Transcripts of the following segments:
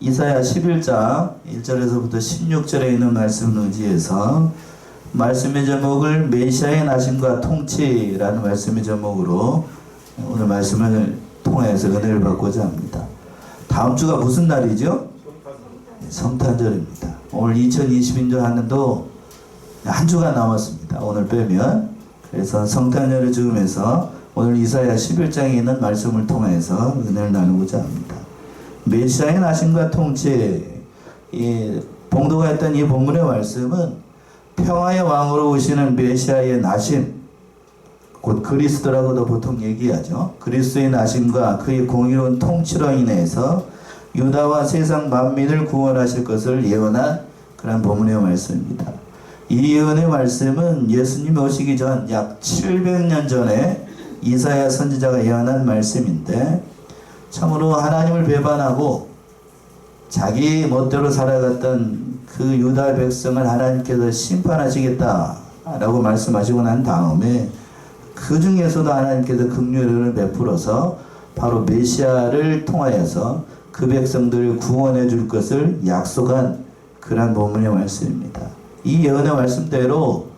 이사야 11장 1절에서부터 16절에 있는 말씀을 의지해서 말씀의 제목을 메시아의 나심과 통치라는 말씀의 제목으로 오늘 말씀을 통해서 은혜를 받고자 합니다. 다음 주가 무슨 날이죠? 성탄절입니다. 오늘 2022년 한해도 한 주가 남았습니다. 오늘 빼면. 그래서 성탄절을 즈음해서 오늘 이사야 11장에 있는 말씀을 통해서 은혜를 나누고자 합니다. 메시아의 나심과 통치, 봉도가 했던 이 본문의 말씀은 평화의 왕으로 오시는 메시아의 나심, 곧 그리스도라고도 보통 얘기하죠. 그리스도의 나심과 그의 공의로운 통치로 인해서 유다와 세상 만민을 구원하실 것을 예언한 그런 본문의 말씀입니다. 이 예언의 말씀은 예수님이 오시기 전 약 700년 전에 이사야 선지자가 예언한 말씀인데, 참으로 하나님을 배반하고 자기 멋대로 살아갔던 그 유다 백성을 하나님께서 심판하시겠다라고 말씀하시고 난 다음에 그 중에서도 하나님께서 긍휼을 베풀어서 바로 메시아를 통하여서 그 백성들을 구원해 줄 것을 약속한 그러한 본문의 말씀입니다. 이 예언의 말씀대로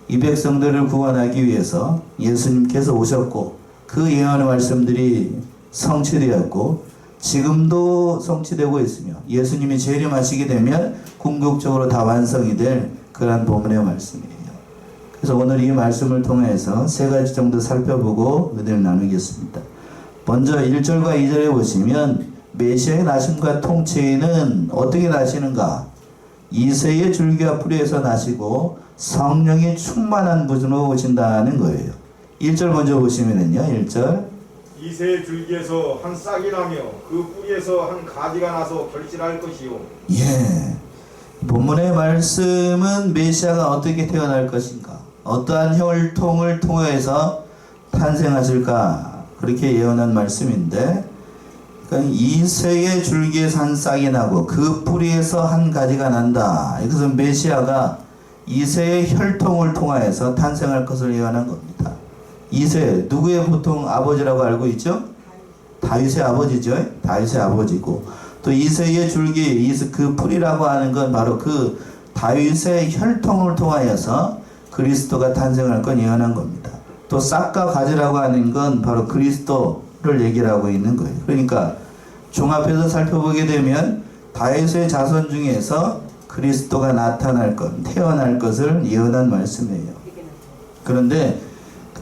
이 백성들을 구원하기 위해서 예수님께서 오셨고, 그 예언의 말씀들이 성취되었고 지금도 성취되고 있으며 예수님이 재림하시게 되면 궁극적으로 다 완성이 될 그러한 본문의 말씀이에요. 그래서 오늘 이 말씀을 통해서 세 가지 정도 살펴보고 은혜를 나누겠습니다. 먼저 1절과 2절에 보시면 메시아의 나심과 통치는 어떻게 나시는가? 이새의 줄기와 뿌리에서 나시고 성령이 충만한 분으로 오신다는 거예요. 1절 먼저 보시면은요. 1절 이새의 줄기에서 한 싹이 나며 그 뿌리에서 한 가지가 나서 결실할 것이요. 예, 본문의 말씀은 메시아가 어떻게 태어날 것인가, 어떠한 혈통을 통해서 탄생하실까, 그렇게 예언한 말씀인데, 그러니까 이새의 줄기에서 한 싹이 나고 그 뿌리에서 한 가지가 난다. 이것은 메시아가 이새의 혈통을 통하여서 탄생할 것을 예언한 겁니다. 이새, 누구의 보통 아버지라고 알고 있죠? 다윗의 아버지죠. 다윗의 아버지고, 또 이새의 줄기, 그 뿌리라고 하는 건 바로 그 다윗의 혈통을 통하여서 그리스도가 탄생할 건 예언한 겁니다. 또 싹과 가지라고 하는 건 바로 그리스도를 얘기를 하고 있는 거예요. 그러니까 종합해서 살펴보게 되면 다윗의 자손 중에서 그리스도가 나타날 것, 태어날 것을 예언한 말씀이에요. 그런데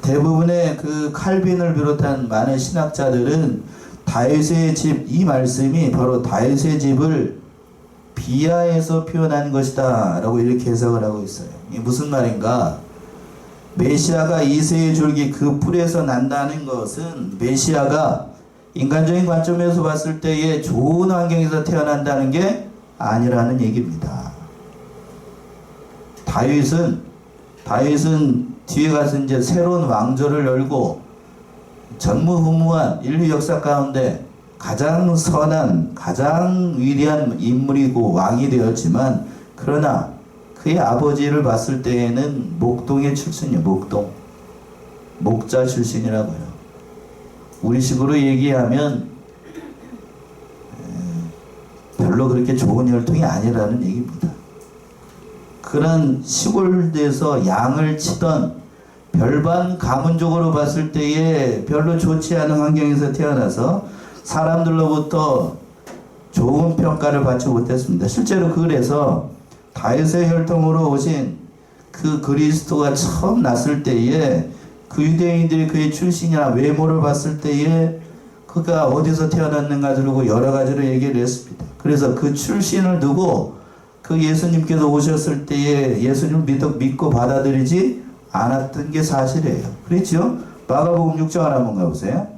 대부분의 그 칼빈을 비롯한 많은 신학자들은 다윗의 집, 이 말씀이 바로 다윗의 집을 비하해서 표현한 것이다 라고 이렇게 해석을 하고 있어요. 이게 무슨 말인가? 메시아가 이새의 줄기 그 뿌리에서 난다는 것은 메시아가 인간적인 관점에서 봤을 때의 좋은 환경에서 태어난다는 게 아니라는 얘기입니다. 다윗은 뒤에 가서 이제 새로운 왕조를 열고 전무후무한 인류 역사 가운데 가장 선한, 가장 위대한 인물이고 왕이 되었지만, 그러나 그의 아버지를 봤을 때에는 목동의 출신이에요. 목자 출신이라고요. 우리식으로 얘기하면 별로 그렇게 좋은 혈통이 아니라는 얘기입니다. 그런 시골에서 양을 치던 별반 가문적으로 봤을 때에 별로 좋지 않은 환경에서 태어나서 사람들로부터 좋은 평가를 받지 못했습니다. 실제로 그래서 다윗의 혈통으로 오신 그 그리스도가 처음 났을 때에 그 유대인들이 그의 출신이나 외모를 봤을 때에 그가 어디서 태어났는가 들고 여러 가지로 얘기를 했습니다. 그래서 그 출신을 두고 그 예수님께서 오셨을 때에 예수님을 믿고 받아들이지 않았던 게 사실이에요. 그렇죠? 마가복음 6장 한번 가보세요.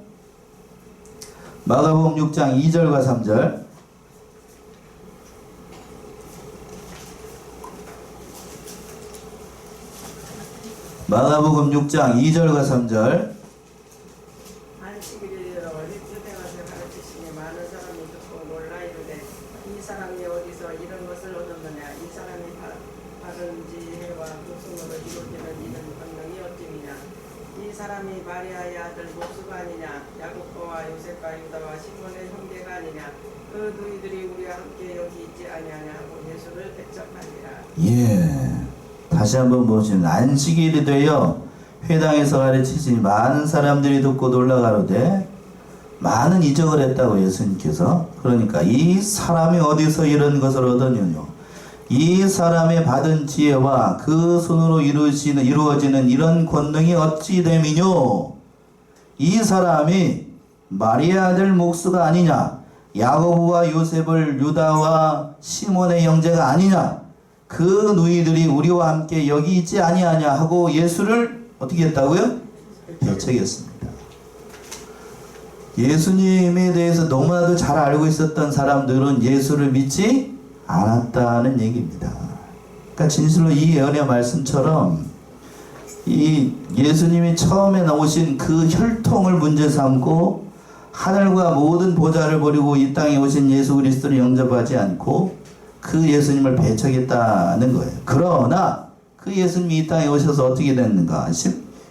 마가복음 6장 2절과 3절. 마가복음 6장 2절과 3절. 사람이 마리아의 아들 목수가 아니냐, 야곱과 요셉과 유다와 시몬의 형제가 아니냐, 그 너희들이 우리와 함께 여기 있지 아니하냐고 예수를 대적하니라. 예. 다시 한번 보시면 안식일이 되어 회당에서 가르치시니 많은 사람들이 듣고 놀라가로되 많은 이적을 했다고 예수님께서. 그러니까 이 사람이 어디서 이런 것을 얻었느냐, 이 사람의 받은 지혜와 그 손으로 이루어지는 이런 권능이 어찌 됨이뇨. 이 사람이 마리아 아들 목수가 아니냐, 야고보와 요셉을 유다와 시몬의 형제가 아니냐, 그 누이들이 우리와 함께 여기 있지 아니하냐 하고 예수를 어떻게 했다고요? 배척했습니다. 예수님에 대해서 너무나도 잘 알고 있었던 사람들은 예수를 믿지 않았다는 얘기입니다. 그러니까 진실로 이 예언의 말씀처럼 이 예수님이 처음에 나오신 그 혈통을 문제 삼고 하늘과 모든 보좌를 버리고 이 땅에 오신 예수 그리스도를 영접하지 않고 그 예수님을 배척했다는 거예요. 그러나 그 예수님이 이 땅에 오셔서 어떻게 됐는가?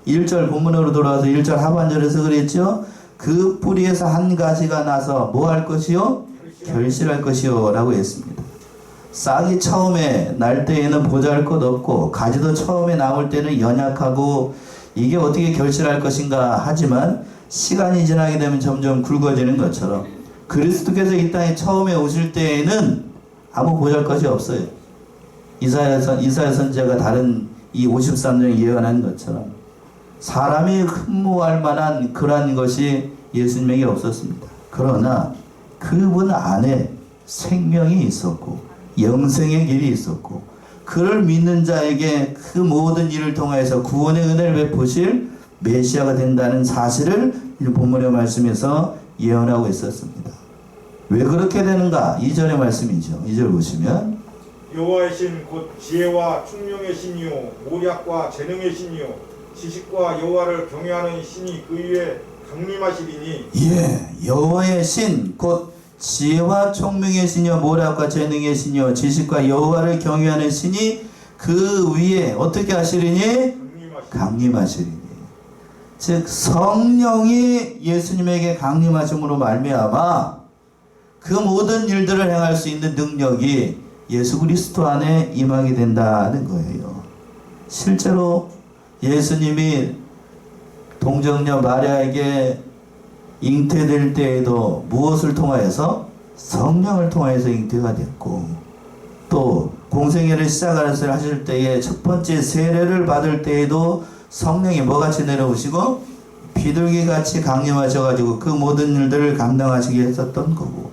1절 본문으로 돌아와서 1절 하반절에서 그랬죠. 그 뿌리에서 한 가지가 나서 뭐 할 것이요? 결실할 것이요 라고 했습니다. 싹이 처음에 날 때에는 보잘것 없고 가지도 처음에 나올 때는 연약하고 이게 어떻게 결실할 것인가 하지만 시간이 지나게 되면 점점 굵어지는 것처럼 그리스도께서 이 땅에 처음에 오실 때에는 아무 보잘것이 없어요. 이사야 선지자가 다른 이 53년 예언한 것처럼 사람이 흠모할 만한 그러한 것이 예수님에게 없었습니다. 그러나 그분 안에 생명이 있었고 영생의 길이 있었고 그를 믿는 자에게 그 모든 일을 통해서 구원의 은혜를 베푸실 메시아가 된다는 사실을 본문의 말씀에서 예언하고 있었습니다. 왜 그렇게 되는가? 2절의 말씀이죠. 2절 보시면 여호와의 신 곧 지혜와 총명의 신이요 모략과 재능의 신이요 지식과 여호와를 경외하는 신이 그 위에 강림하시리니. 예, 여호와의 신 곧 지혜와 총명의 신이요 모략과 재능의 신이요 지식과 여호와를 경외하는 신이 그 위에 어떻게 하시리니? 강림하시리니. 즉 성령이 예수님에게 강림하심으로 말미암아 그 모든 일들을 행할 수 있는 능력이 예수 그리스도 안에 임하게 된다는 거예요. 실제로 예수님이 동정녀 마리아에게 잉태될 때에도 무엇을 통하여서? 성령을 통하여서 잉태가 됐고, 또 공생애를 시작하실 때에 첫 번째 세례를 받을 때에도 성령이 뭐같이 내려오시고 비둘기같이 강림하셔가지고 그 모든 일들을 감당하시게 했었던 거고,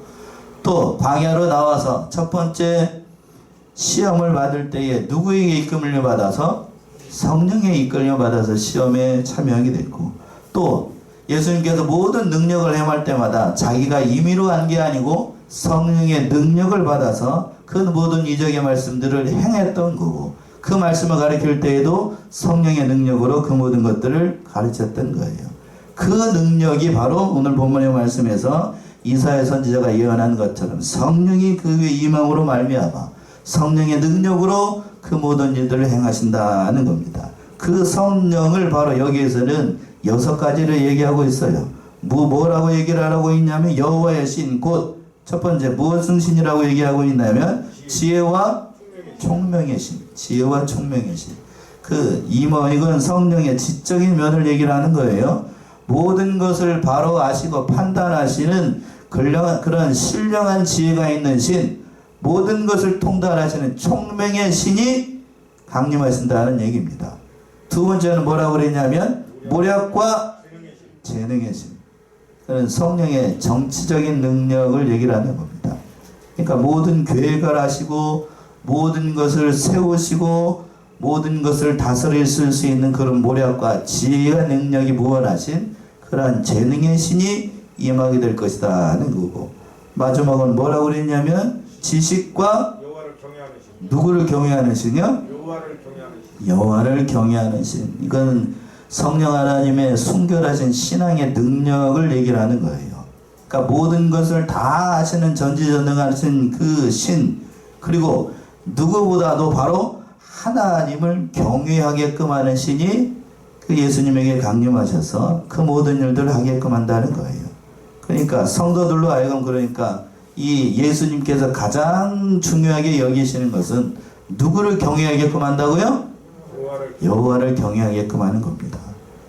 또 광야로 나와서 첫 번째 시험을 받을 때에 누구에게 이끌려 받아서? 성령의 이끌려 받아서 시험에 참여하게 됐고, 또 예수님께서 모든 능력을 행할 때마다 자기가 임의로 한 게 아니고 성령의 능력을 받아서 그 모든 이적의 말씀들을 행했던 거고, 그 말씀을 가르칠 때에도 성령의 능력으로 그 모든 것들을 가르쳤던 거예요. 그 능력이 바로 오늘 본문의 말씀에서 이사야 선지자가 예언한 것처럼 성령이 그 위에 임함으로 말미암아 성령의 능력으로 그 모든 일들을 행하신다는 겁니다. 그 성령을 바로 여기에서는 6가지를 얘기하고 있어요. 뭐라고 얘기를 하고 있냐면 여호와의 신, 곧 첫 번째 무엇은 신이라고 얘기하고 있냐면 지혜와 총명의 신. 지혜와 총명의 신. 이건 성령의 지적인 면을 얘기를 하는 거예요. 모든 것을 바로 아시고 판단하시는 그런 신령한 지혜가 있는 신, 모든 것을 통달하시는 총명의 신이 강림하신다는 얘기입니다. 두 번째는 뭐라고 그랬냐면 모략과 재능의 신. 그는 성령의 정치적인 능력을 얘기를 하는 겁니다. 그러니까 모든 계획을 하시고 모든 것을 세우시고 모든 것을 다스릴 수 있는 그런 모략과 지혜와 능력이 무한하신 그러한 재능의 신이 임하게 될 것이다 하는 거고, 마지막은 뭐라고 그랬냐면 지식과 여호와를 경외하는 신. 누구를 경외하는 신이요? 여호와를 경외하는 신. 여호와를 경외하는 신. 이건 성령 하나님의 순결하신 신앙의 능력을 얘기를 하는 거예요. 그러니까 모든 것을 다 하시는 전지전능하신 그 신, 그리고 누구보다도 바로 하나님을 경외하게끔 하는 신이 그 예수님에게 강림하셔서 그 모든 일들을 하게끔 한다는 거예요. 그러니까 성도들로 하여금 그러니까 이 예수님께서 가장 중요하게 여기시는 것은 누구를 경외하게끔 한다고요? 여호와를 경외하게끔 하는 겁니다.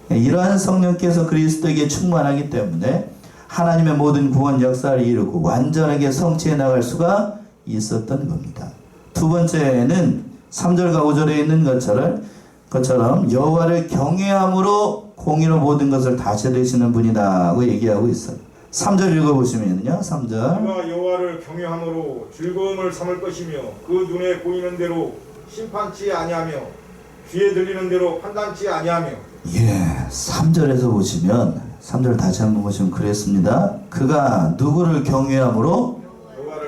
이러한 성령께서 그리스도에게 충만하기 때문에 하나님의 모든 구원 역사를 이루고 완전하게 성취해 나갈 수가 있었던 겁니다. 두 번째는 3절과 5절에 있는 것처럼 여호와를 경외함으로 공의로 모든 것을 다스리시는 분이다고 얘기하고 있어요. 3절 읽어보시면요. 3절. 그가 여호와를 경외함으로 즐거움을 삼을 것이며 그 눈에 보이는 대로 심판치 아니하며 귀에 들리는 대로 판단치 아니하며. 예, 3절에서 보시면 3절 다시 한번 보시면 그랬습니다. 그가 누구를 경외함으로?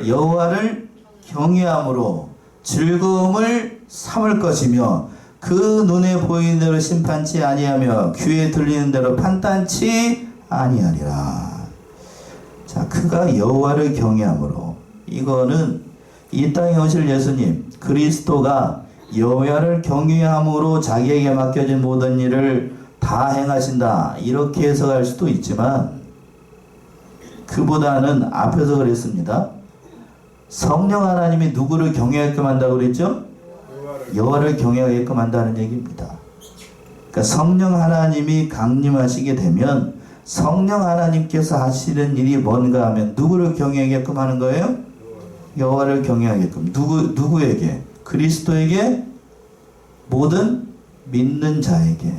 여호와를 경외함으로 즐거움을 삼을 것이며 그 눈에 보이는 대로 심판치 아니하며 귀에 들리는 대로 판단치 아니하리라. 자, 그가 여호와를 경외함으로, 이거는 이 땅에 오실 예수님 그리스도가 여호와를 경외함으로 자기에게 맡겨진 모든 일을 다 행하신다, 이렇게 해석할 수도 있지만 그보다는 앞에서 그랬습니다. 성령 하나님이 누구를 경외하게끔 한다고 그랬죠? 여호와를 경외하게끔 한다는 얘기입니다. 그러니까 성령 하나님이 강림하시게 되면 성령 하나님께서 하시는 일이 뭔가 하면 누구를 경외하게끔 하는 거예요? 여호와를 경외하게끔. 누구에게? 그리스도에게, 모든 믿는 자에게.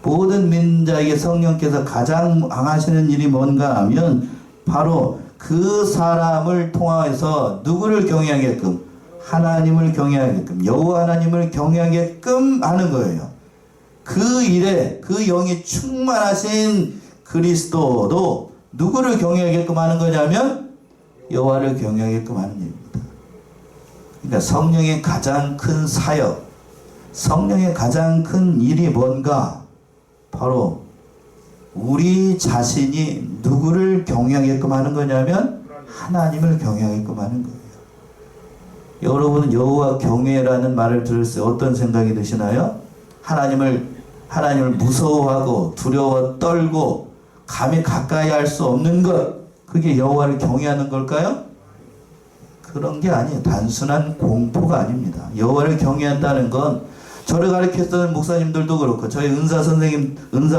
모든 믿는 자에게 성령께서 가장 하시는 일이 뭔가 하면 바로 그 사람을 통해서 누구를 경외하게끔? 하나님을 경외하게끔, 여호와 하나님을 경외하게끔 하는 거예요. 그 일에 그 영이 충만하신 그리스도도 누구를 경외하게끔 하는 거냐면 여호와를 경외하게끔 하는 일입니다. 그러니까 성령의 가장 큰 사역, 성령의 가장 큰 일이 뭔가? 바로 우리 자신이 누구를 경외하게끔 하는 거냐면 하나님을 경외하게끔 하는 거예요. 여러분은 여호와 경외라는 말을 들었을 때 어떤 생각이 드시나요? 하나님을 무서워하고 두려워 떨고 감히 가까이 할 수 없는 것, 그게 여호와를 경외하는 걸까요? 그런 게 아니에요. 단순한 공포가 아닙니다. 여호와를 경외한다는 건, 저를 가르쳤던 목사님들도 그렇고 저희 은사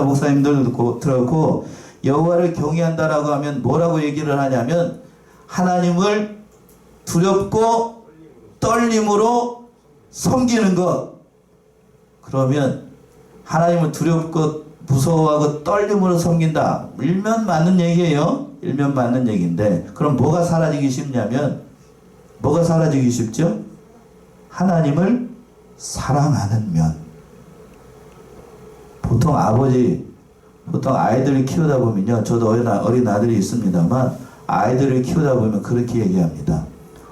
목사님들도 그렇고, 여호와를 경외한다라고 하면 뭐라고 얘기를 하냐면 하나님을 두렵고 떨림으로 섬기는 것. 그러면 하나님을 두렵고 무서워하고 떨림으로 섬긴다, 일면 맞는 얘기예요. 일면 맞는 얘기인데, 그럼 뭐가 사라지기 쉽냐면, 뭐가 사라지기 쉽죠? 하나님을 사랑하는 면. 보통 아이들을 키우다 보면요, 저도 어린 아들이 있습니다만 아이들을 키우다 보면 그렇게 얘기합니다.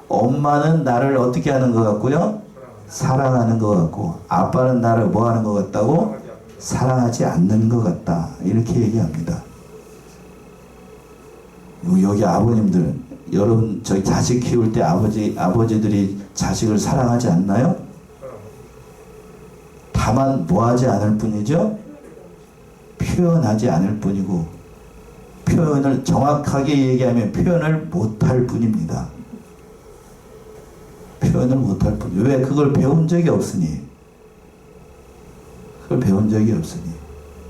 엄마는 나를 어떻게 하는 것 같고요? 사랑하는 것 같고, 아빠는 나를 뭐 하는 것 같다고? 사랑하지 않는 것 같다, 이렇게 얘기합니다. 여기 아버님들, 여러분 저희 자식 키울 때 아버지들이 자식을 사랑하지 않나요? 다만 뭐하지 않을 뿐이죠? 표현하지 않을 뿐이고, 표현을 정확하게 얘기하면 표현을 못할 뿐입니다. 표현을 못할 뿐. 왜? 그걸 배운 적이 없으니.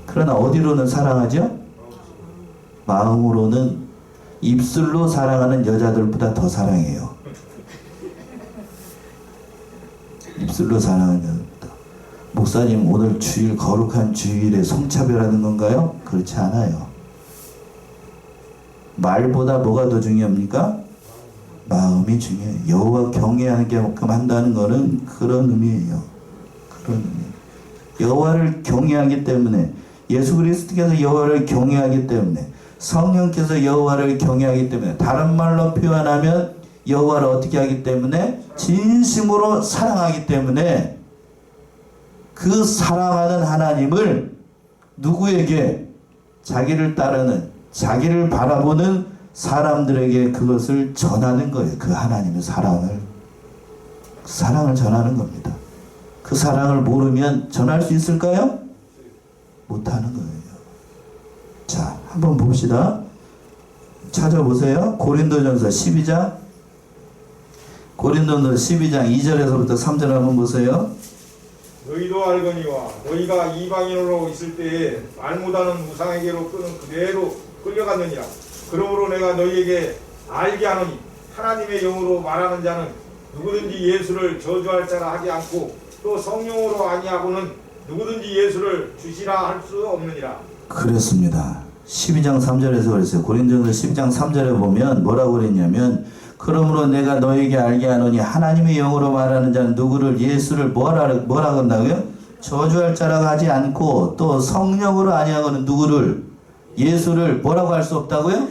그러나 어디로는 사랑하죠? 마음으로는, 입술로 사랑하는 여자들보다 더 사랑해요. 입술로 사랑하는 여자보다. 목사님 오늘 주일, 거룩한 주일에 성차별하는 건가요? 그렇지 않아요. 말보다 뭐가 더 중요합니까? 마음이 중요해요. 여호와 경외하게끔 한다는 것은 그런 의미예요. 그런 의미. 여호와를 경외하기 때문에, 예수 그리스도께서 여호와를 경외하기 때문에, 성령께서 여호와를 경외하기 때문에, 다른 말로 표현하면 여호와를 어떻게 하기 때문에? 진심으로 사랑하기 때문에, 그 사랑하는 하나님을 누구에게? 자기를 따르는, 자기를 바라보는 사람들에게 그것을 전하는 거예요. 그 하나님의 사랑을 전하는 겁니다. 그 사랑을 모르면 전할 수 있을까요? 못하는 거예요. 자, 한번 봅시다. 찾아보세요. 고린도전서 12장. 고린도전서 12장 2절에서부터 3절 한번 보세요. 너희도 알거니와 너희가 이방인으로 있을 때에 말 못하는 우상에게로 끄는 그대로 끌려갔느니라. 그러므로 내가 너희에게 알게 하노니 하나님의 영으로 말하는 자는 누구든지 예수를 저주할 자라 하지 않고 또 성령으로 아니하고는 누구든지 예수를 주시라 할 수 없느니라. 그렇습니다. 12장 3절에서 그랬어요. 고린도전서 12장 3절에 보면 뭐라고 그랬냐면 그러므로 내가 너에게 알게 하노니 하나님의 영으로 말하는 자는 누구를 예수를 뭐라고 한다고요? 저주할 자라고 하지 않고 또 성령으로 아니하고는 누구를 예수를 뭐라고 할 수 없다고요?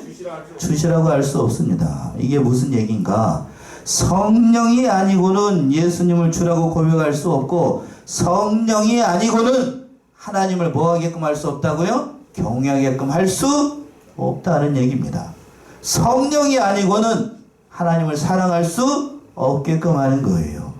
주시라고 할 수 없습니다. 이게 무슨 얘기인가? 성령이 아니고는 예수님을 주라고 고백할 수 없고 성령이 아니고는 하나님을 뭐하게끔 할 수 없다고요? 경외하게끔 할 수 없다는 얘기입니다. 성령이 아니고는 하나님을 사랑할 수 없게끔 하는 거예요.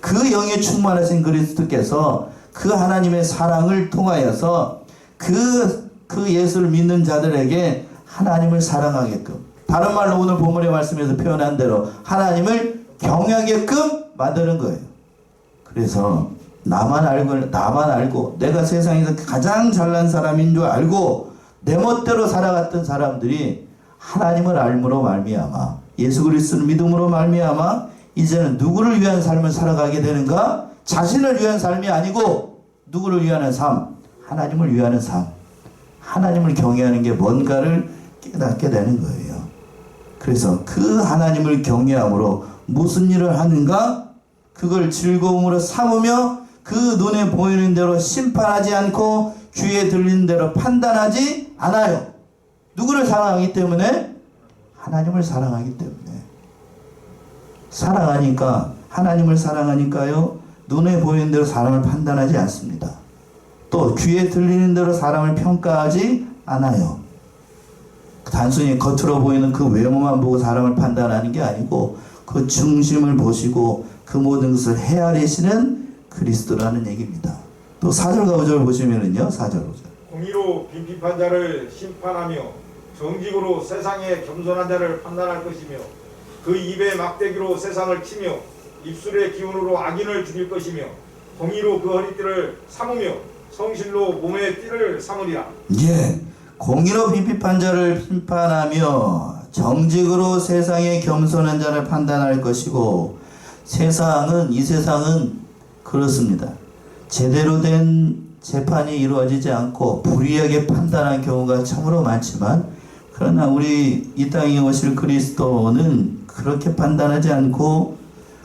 그 영에 충만하신 그리스도께서 그 하나님의 사랑을 통하여서 그 예수를 믿는 자들에게 하나님을 사랑하게끔, 다른 말로 오늘 본문의 말씀에서 표현한 대로 하나님을 경외하게끔 만드는 거예요. 그래서 나만 알고 내가 세상에서 가장 잘난 사람인 줄 알고 내 멋대로 살아갔던 사람들이 하나님을 알므로 말미암아 예수 그리스도를 믿음으로 말미암아 이제는 누구를 위한 삶을 살아가게 되는가? 자신을 위한 삶이 아니고 누구를 위하는 삶? 하나님을 위하는 삶. 하나님을 경외하는 게 뭔가를 깨닫게 되는 거예요. 그래서 그 하나님을 경외함으로 무슨 일을 하는가? 그걸 즐거움으로 삼으며 그 눈에 보이는 대로 심판하지 않고 귀에 들리는 대로 판단하지 않아요. 누구를 사랑하기 때문에? 하나님을 사랑하기 때문에. 사랑하니까, 하나님을 사랑하니까요, 눈에 보이는 대로 사람을 판단하지 않습니다. 또 귀에 들리는 대로 사람을 평가하지 않아요. 단순히 겉으로 보이는 그 외모만 보고 사람을 판단하는 게 아니고 그 중심을 보시고 그 모든 것을 헤아리시는 그리스도라는 얘기입니다. 또 4절과 5절 보시면은요, 4절 5절. 공의로 빈핍한 자를 심판하며 정직으로 세상에 겸손한 자를 판단할 것이며 그 입의 막대기로 세상을 치며 입술의 기운으로 악인을 죽일 것이며 공의로 그 허리띠를 삼으며 성실로 몸의 띠를 삼으리라. 예, 공의로 빈핍한 자를 심판하며 정직으로 세상에 겸손한 자를 판단할 것이고, 이 세상은 그렇습니다. 제대로 된 재판이 이루어지지 않고 불의하게 판단한 경우가 참으로 많지만, 그러나 우리 이 땅에 오실 그리스도는 그렇게 판단하지 않고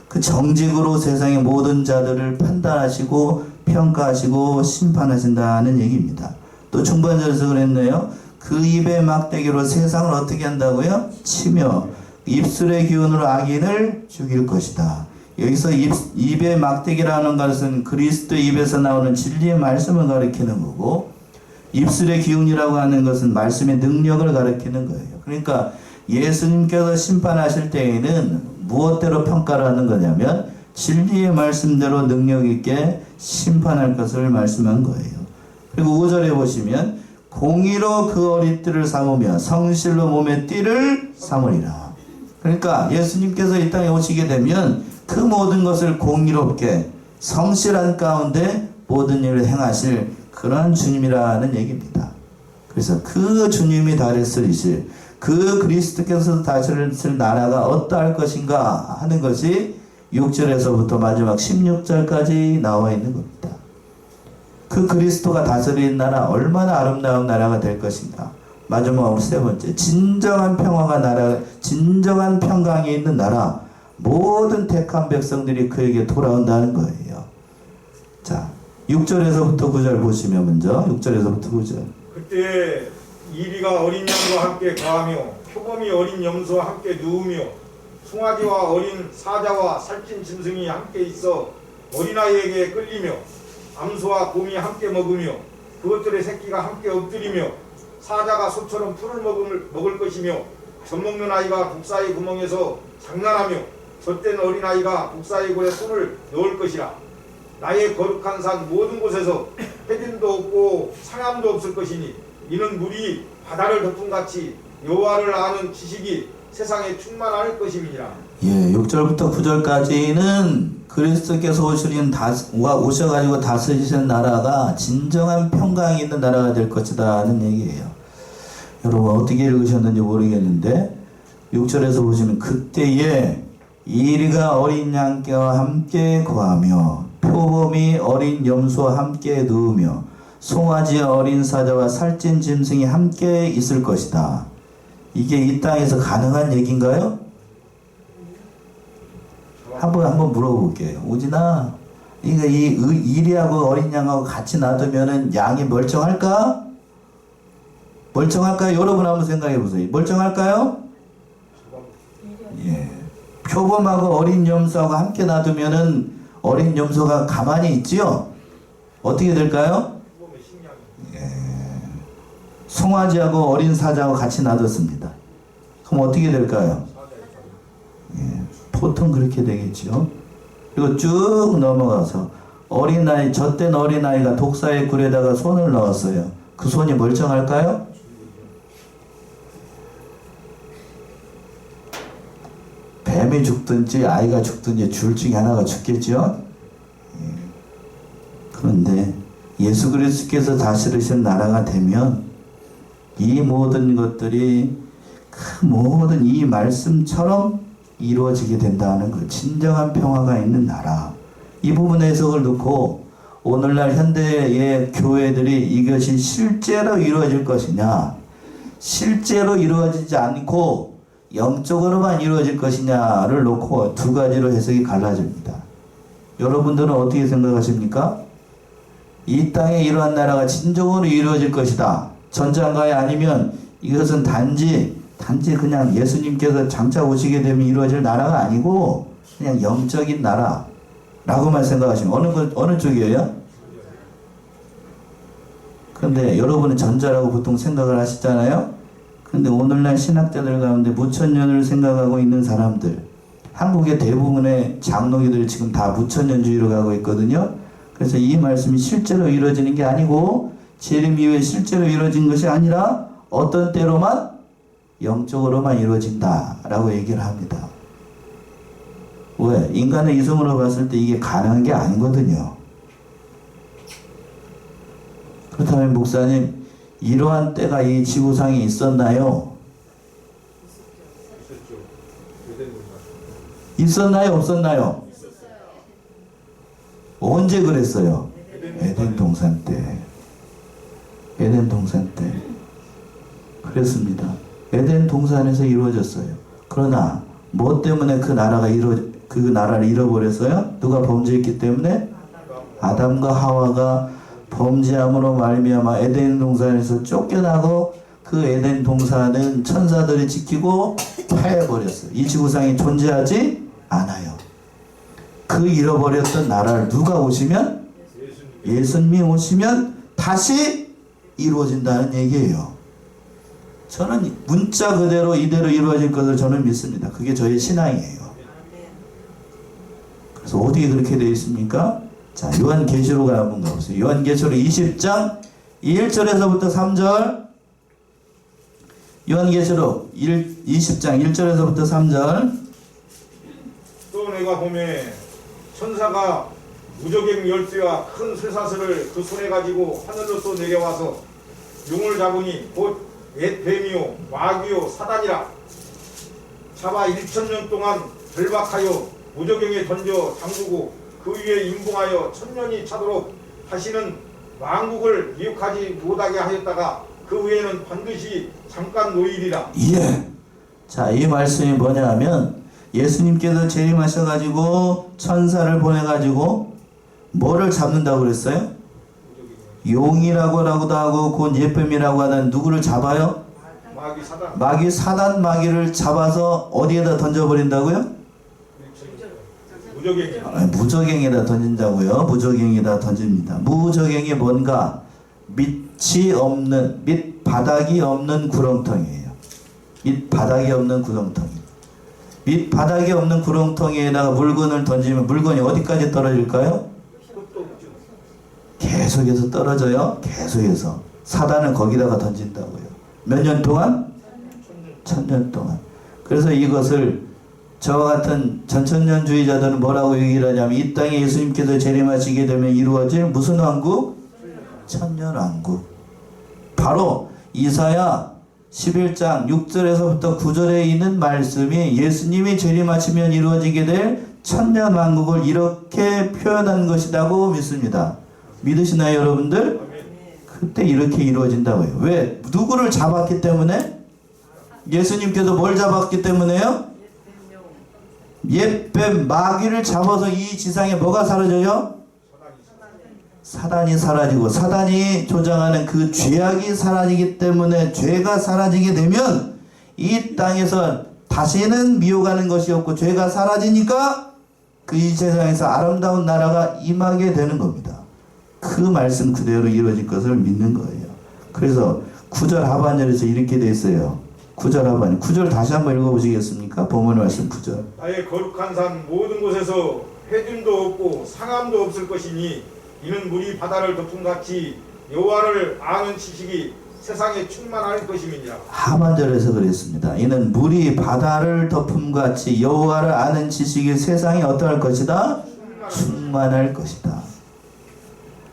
그 정직으로 세상의 모든 자들을 판단하시고 평가하시고 심판하신다는 얘기입니다. 또 중반절에서 그랬네요. 그 입의 막대기로 세상을 어떻게 한다고요? 치며 입술의 기운으로 악인을 죽일 것이다. 여기서 입의 막대기라는 것은 그리스도의 입에서 나오는 진리의 말씀을 가리키는 거고, 입술의 기운이라고 하는 것은 말씀의 능력을 가리키는 거예요. 그러니까 예수님께서 심판하실 때에는 무엇대로 평가를 하는 거냐면 진리의 말씀대로 능력 있게 심판할 것을 말씀한 거예요. 그리고 5절에 보시면 공의로 그 허리띠를 삼으며 성실로 몸의 띠를 삼으리라. 그러니까 예수님께서 이 땅에 오시게 되면 그 모든 것을 공의롭게 성실한 가운데 모든 일을 행하실 그런 주님이라는 얘기입니다. 그래서 그 주님이 다스리실 그 그리스도께서 다스릴 나라가 어떠할 것인가 하는 것이 6절에서부터 마지막 16절까지 나와 있는 겁니다. 그 그리스도가 다스리는 나라, 얼마나 아름다운 나라가 될 것인가. 마지막으로 세 번째, 진정한 진정한 평강이 있는 나라, 모든 택한 백성들이 그에게 돌아온다는 거예요. 자, 6절에서부터 9절 보시면 먼저 6절에서부터 9절. 그때 이리가 어린 양과 함께 거하며 표범이 어린 염소와 함께 누우며 송아지와 어린 사자와 살찐 짐승이 함께 있어 어린아이에게 끌리며 암소와 곰이 함께 먹으며 그것들의 새끼가 함께 엎드리며 사자가 소처럼 풀을 먹을 것이며 젖먹는 아이가 북사의 구멍에서 장난하며 젖된 어린아이가 북사의 골에 손을 넣을 것이라. 나의 거룩한 산 모든 곳에서 해진도 없고 상함도 없을 것이니 이는 물이 바다를 덮음같이 여호와를 아는 지식이 세상에 충만할 것임이니라. 예, 6절부터 9절까지는 그리스도께서 오셔가지고 다스리시는 나라가 진정한 평강이 있는 나라가 될 것이다 하는 얘기예요. 여러분 어떻게 읽으셨는지 모르겠는데 6절에서 보시면 그때에 이리가 어린 양과 함께 거하며 표범이 어린 염소와 함께 누우며 송아지 어린 사자와 살찐 짐승이 함께 있을 것이다. 이게 이 땅에서 가능한 얘기인가요? 한번 물어볼게요. 우진아, 이거 이 이리하고 어린 양하고 같이 놔두면은 양이 멀쩡할까? 멀쩡할까요? 여러분 한번 생각해 보세요. 멀쩡할까요? 예. 표범하고 어린 염소하고 함께 놔두면은 어린 염소가 가만히 있지요? 어떻게 될까요? 예. 송아지하고 어린 사자하고 같이 놔뒀습니다. 그럼 어떻게 될까요? 예. 보통 그렇게 되겠죠. 그리고 쭉 넘어가서 어린아이, 젖된 어린아이가 독사의 굴에다가 손을 넣었어요. 그 손이 멀쩡할까요? 뱀이 죽든지 아이가 죽든지 둘 중에 하나가 죽겠죠. 그런데 예수 그리스도께서 다스리신 나라가 되면 이 모든 것들이 그 모든 이 말씀처럼 이루어지게 된다는 것. 진정한 평화가 있는 나라. 이 부분의 해석을 놓고 오늘날 현대의 교회들이 이것이 실제로 이루어질 것이냐, 실제로 이루어지지 않고 영적으로만 이루어질 것이냐를 놓고 두 가지로 해석이 갈라집니다. 여러분들은 어떻게 생각하십니까? 이 땅에 이러한 나라가 진정으로 이루어질 것이다. 전장가에 아니면 이것은 단지 그냥 예수님께서 장차 오시게 되면 이루어질 나라가 아니고 그냥 영적인 나라라고만 생각하시면 어느 쪽이에요? 그런데 여러분은 전자라고 보통 생각을 하시잖아요. 근데 오늘날 신학자들 가운데 무천년을 생각하고 있는 사람들, 한국의 대부분의 장로기들 지금 다 무천년주의로 가고 있거든요. 그래서 이 말씀이 실제로 이루어지는 게 아니고 재림 이후에 실제로 이루어진 것이 아니라 어떤 때로만 영적으로만 이루어진다라고 얘기를 합니다. 왜? 인간의 이성으로 봤을 때 이게 가능한 게 아니거든요. 그렇다면 목사님, 이러한 때가 이 지구상에 있었나요? 있었나요? 없었나요? 언제 그랬어요? 에덴 동산 때. 에덴 동산 때. 그랬습니다. 에덴 동산에서 이루어졌어요. 그러나 뭐 때문에 그 나라를 잃어버렸어요? 누가 범죄했기 때문에? 아담과 하와가 범죄함으로 말미암아 에덴 동산에서 쫓겨나고 그 에덴 동산은 천사들이 지키고 파해버렸어요. 이 지구상에 존재하지 않아요. 그 잃어버렸던 나라를 누가 오시면? 예수님이 오시면 다시 이루어진다는 얘기예요. 저는 문자 그대로 이대로 이루어질 것을 저는 믿습니다. 그게 저의 신앙이에요. 그래서 어떻게 그렇게 되어 있습니까? 자, 요한계시록을 한번 가보세요. 요한계시록 20장 1절에서부터 3절. 요한계시록 20장 1절에서부터 3절. 또 내가 보매 천사가 무저갱 10쇠와 큰 쇠사슬을 그 손에 가지고 하늘로서 내려와서 용을 잡으니 곧 옛 뱀이요 마귀요 사단이라. 잡아 1000년 동안 결박하여 무저갱에 던져 잠그고 그 위에 임봉하여 1000년이 차도록 다시는 만국을 미혹하지 못하게 하였다가 그 후에는 반드시 잠깐 노일이라. 예. 자, 이 말씀이 뭐냐 하면 예수님께서 재림하셔가지고 천사를 보내가지고 뭐를 잡는다고 그랬어요? 용이라고도 하고 곧 예뱀이라고 하는 누구를 잡아요? 마귀 사단 마귀를 잡아서 어디에다 던져버린다고요? 무저갱에다 던진다고요. 무저갱에다 던집니다. 무저갱이 뭔가 밑이 없는, 밑바닥이 없는 구렁텅이에요. 밑바닥이 없는 구렁텅이. 밑바닥이 없는 구렁텅이에다가 물건을 던지면 물건이 어디까지 떨어질까요? 계속해서 떨어져요. 계속해서. 사단을 거기다가 던진다고요. 몇 년 동안? 천년 동안. 그래서 이것을 저와 같은 전천년주의자들은 뭐라고 얘기를 하냐면 이 땅에 예수님께서 재림하시게 되면 이루어질 무슨 왕국? 천년왕국. 바로 이사야 11장 6절에서부터 9절에 있는 말씀이 예수님이 재림하시면 이루어지게 될 천년왕국을 이렇게 표현한 것이라고 믿습니다. 믿으시나요 여러분들? 그때 이렇게 이루어진다고요. 왜? 누구를 잡았기 때문에? 예수님께서 뭘 잡았기 때문에요? 옛뱀 마귀를 잡아서 이 지상에 뭐가 사라져요? 사단이 사라지고 사단이 조장하는 그 죄악이 사라지기 때문에 죄가 사라지게 되면 이 땅에서 다시는 미혹하는 것이 없고 죄가 사라지니까 그 이 세상에서 아름다운 나라가 임하게 되는 겁니다. 그 말씀 그대로 이루어질 것을 믿는 거예요. 그래서 9절 하반절에서 이렇게 돼 있어요. 9절 하반절. 9절 다시 한번 읽어보시겠습니까? 본문 말씀 9절. 나의 거룩한 산 모든 곳에서 해균도 없고 상함도 없을 것이니 이는 물이 바다를 덮음같이 여호와를 아는 지식이 세상에 충만할 것임이니라. 하반절에서 그랬습니다. 이는 물이 바다를 덮음같이 여호와를 아는 지식이 세상에 어떠할 것이다? 충만할 것이다.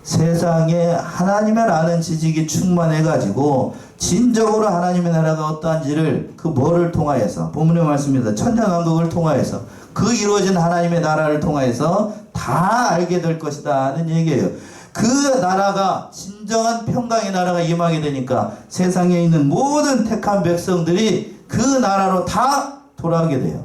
세상에 하나님을 아는 지식이 충만해가지고 진정으로 하나님의 나라가 어떠한지를 그 뭐를 통하여서 본문의 말씀입니다. 천년왕국을 통하여서 그 이루어진 하나님의 나라를 통하여서 다 알게 될 것이다 하는 얘기예요. 그 나라가 진정한 평강의 나라가 임하게 되니까 세상에 있는 모든 택한 백성들이 그 나라로 다 돌아오게 돼요.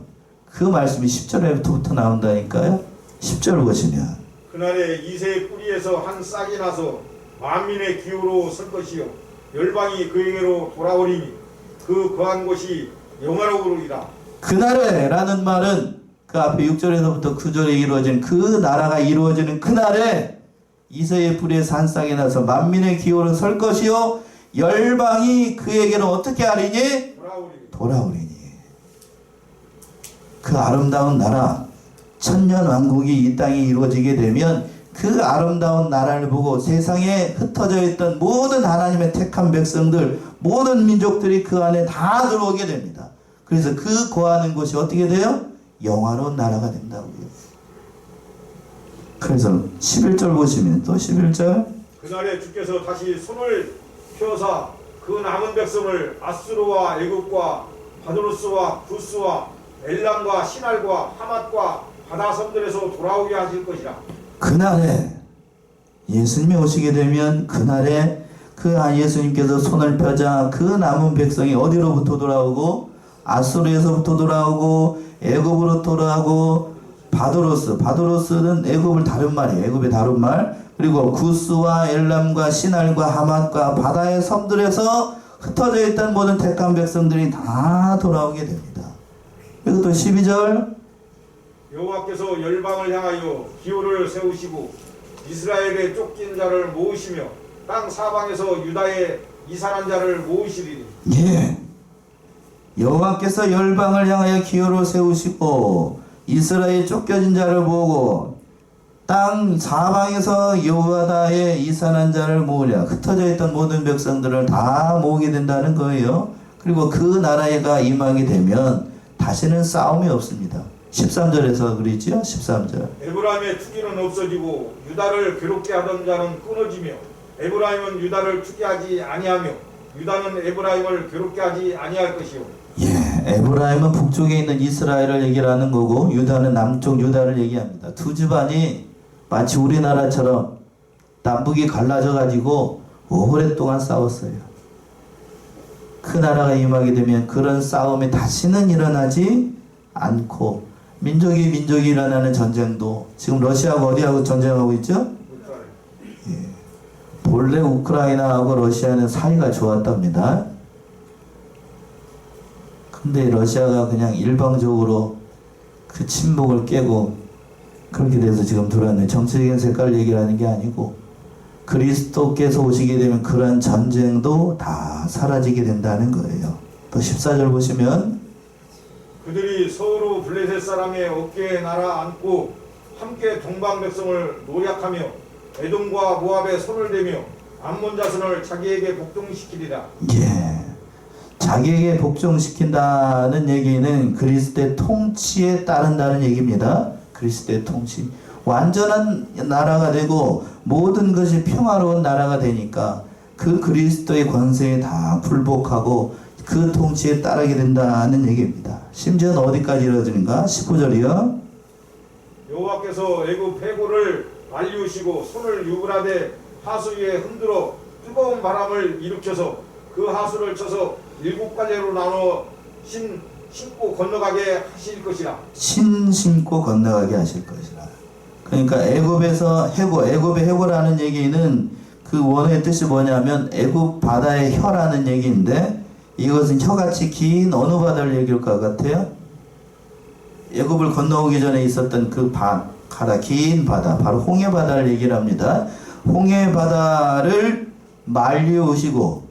그 말씀이 10절에부터 나온다니까요. 10절 보시면 그날에 이새의 뿌리에서 한 싹이 나서 만민의 기후로 설 것이요 열방이 그에게로 돌아오리니 그 거한 곳이 영화로우리라. 그날에 라는 말은 그 앞에 6절에서부터 9절에 이루어진 그 나라가 이루어지는 그날에 이새의 뿌리에서 한 싹이 나서 만민의 기호로 설 것이요 열방이 그에게로 어떻게 하리니? 돌아오리니. 그 아름다운 나라 천년왕국이 이 땅에 이루어지게 되면 그 아름다운 나라를 보고 세상에 흩어져 있던 모든 하나님의 택한 백성들 모든 민족들이 그 안에 다 들어오게 됩니다. 그래서 그 거하는 곳이 어떻게 돼요? 영화로운 나라가 된다고요. 그래서 11절 보시면 또 11절 그날에 주께서 다시 손을 펴사 그 남은 백성을 아수르와 애굽과 바드로스와 구스와 엘람과 시날과 하맛과 바다 섬들에서 돌아오게 하실 것이라. 그날에 예수님이 오시게 되면 그날에 그 예수님께서 손을 펴자 그 남은 백성이 어디로부터 돌아오고 아수르에서부터 돌아오고 애굽으로 돌아오고 바드로스는 애굽을 다른 말이에요. 애굽의 다른 말. 그리고 구스와 엘람과 시날과 하맛과 바다의 섬들에서 흩어져 있던 모든 택한 백성들이 다 돌아오게 됩니다. 그리고 또 12절 여호와께서 열방을 향하여 기호를 세우시고 이스라엘의 쫓긴 자를 모으시며 땅 사방에서 유다의 이산한 자를 모으시리니. 예. 여호와께서 열방을 향하여 기호를 세우시고 이스라엘 쫓겨진 자를 모으고 땅 사방에서 여호와의 이산한 자를 모으랴. 흩어져 있던 모든 백성들을 다 모으게 된다는 거예요. 그리고 그 나라가 임하게 되면 다시는 싸움이 없습니다. 13절에서 그러지요. 13절. 에브라임의 투기는 없어지고 유다를 괴롭게 하던 자는 끊어지며 에브라임은 유다를 투기하지 아니하며 유다는 에브라임을 괴롭게 하지 아니할 것이요. 예, 에브라임은 북쪽에 있는 이스라엘을 얘기를 하는 거고 유다는 남쪽 유다를 얘기합니다. 두 집안이 마치 우리나라처럼 남북이 갈라져 가지고 오랫동안 싸웠어요. 그 나라가 임하게 되면 그런 싸움이 다시는 일어나지 않고 민족이 일어나는 전쟁도 지금 러시아하고 어디하고 전쟁하고 있죠? 예. 본래 우크라이나하고 러시아는 사이가 좋았답니다. 근데 러시아가 그냥 일방적으로 그 침묵을 깨고 그렇게 돼서 지금 들어왔네. 정치적인 색깔을 얘기를 하는 게 아니고 그리스도께서 오시게 되면 그런 전쟁도 다 사라지게 된다는 거예요. 또 14절 보시면 그들이 서로 블레셋 사람의 어깨에 날아 앉고 함께 동방 백성을 노략하며 에돔과 모압에 손을 대며 암몬 자손을 자기에게 복종시키리라. 예. 자기에게 복종시킨다는 얘기는 그리스도의 통치에 따른다는 얘기입니다. 그리스도의 통치. 완전한 나라가 되고 모든 것이 평화로운 나라가 되니까 그 그리스도의 권세에 다 굴복하고 그 통치에 따르게 된다는 얘기입니다. 심지어는 어디까지 이르러지는가? 19절이요. 여호와께서 애굽 해골을 알리우시고 손을 유브라데 하수 위에 흔들어 뜨거운 바람을 일으켜서 그 하수를 쳐서 7갈래로 나눠 신고 건너가게 하실 것이라. 신고 건너가게 하실 것이라. 그러니까 애굽에서 애굽의 해고라는 얘기는 그 원어의 뜻이 뭐냐면 애굽 바다의 혀라는 얘기인데, 이것은 혀같이 긴 어느 바다를 얘기할 것 같아요? 애굽을 건너오기 전에 있었던 그 긴 바다, 바로 홍해 바다를 얘기를 합니다. 홍해 바다를 말리우시고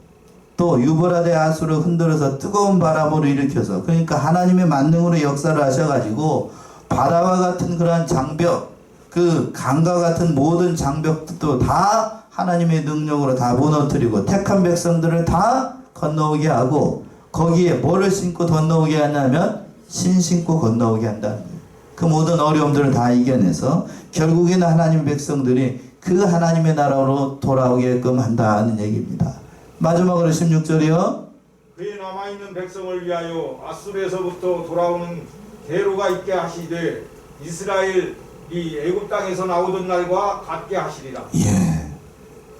또 유브라데 하수를 흔들어서 뜨거운 바람으로 일으켜서, 그러니까 하나님의 만능으로 역사를 하셔가지고 바다와 같은 그러한 장벽, 그 강과 같은 모든 장벽도 다 하나님의 능력으로 다 무너뜨리고 택한 백성들을 다 건너오게 하고, 거기에 뭐를 신고 건너오게 하냐면 신고 건너오게 한다는 거예요. 그 모든 어려움들을 다 이겨내서 결국에는 하나님 백성들이 그 하나님의 나라로 돌아오게끔 한다는 얘기입니다. 마지막으로 16절이요. 그에 남아있는 백성을 위하여 아수르에서부터 돌아오는 대로가 있게 하시되 이스라엘이 애굽 땅에서 나오던 날과 같게 하시리라. 예.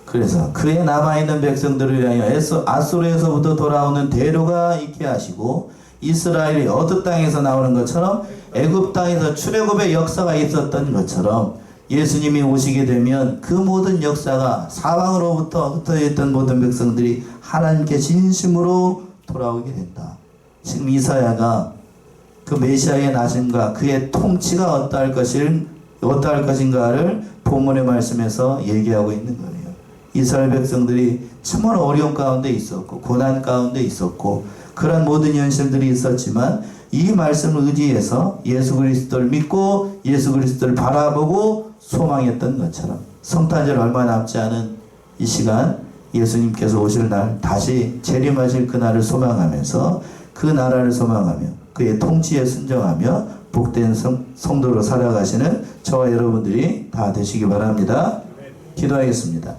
그래서 그에 남아있는 백성들을 위하여 아수르에서부터 돌아오는 대로가 있게 하시고, 이스라엘이 어느 땅에서 나오는 것처럼 애굽 땅에서 출애굽의 역사가 있었던 것처럼 예수님이 오시게 되면 그 모든 역사가 사방으로부터 흩어져 있던 모든 백성들이 하나님께 진심으로 돌아오게 된다. 지금 이사야가 그 메시아의 나심과 그의 통치가 어떠할 것인가를 본문의 말씀에서 얘기하고 있는 거예요. 이스라엘 백성들이 참으로 어려움 가운데 있었고 고난 가운데 있었고 그런 모든 현실들이 있었지만, 이 말씀을 의지해서 예수 그리스도를 믿고 예수 그리스도를 바라보고 소망했던 것처럼 성탄절 얼마 남지 않은 이 시간, 예수님께서 오실 날 다시 재림하실 그날을 소망하면서 그 나라를 소망하며 그의 통치에 순종하며 복된 성도로 살아가시는 저와 여러분들이 다 되시기 바랍니다. 기도하겠습니다.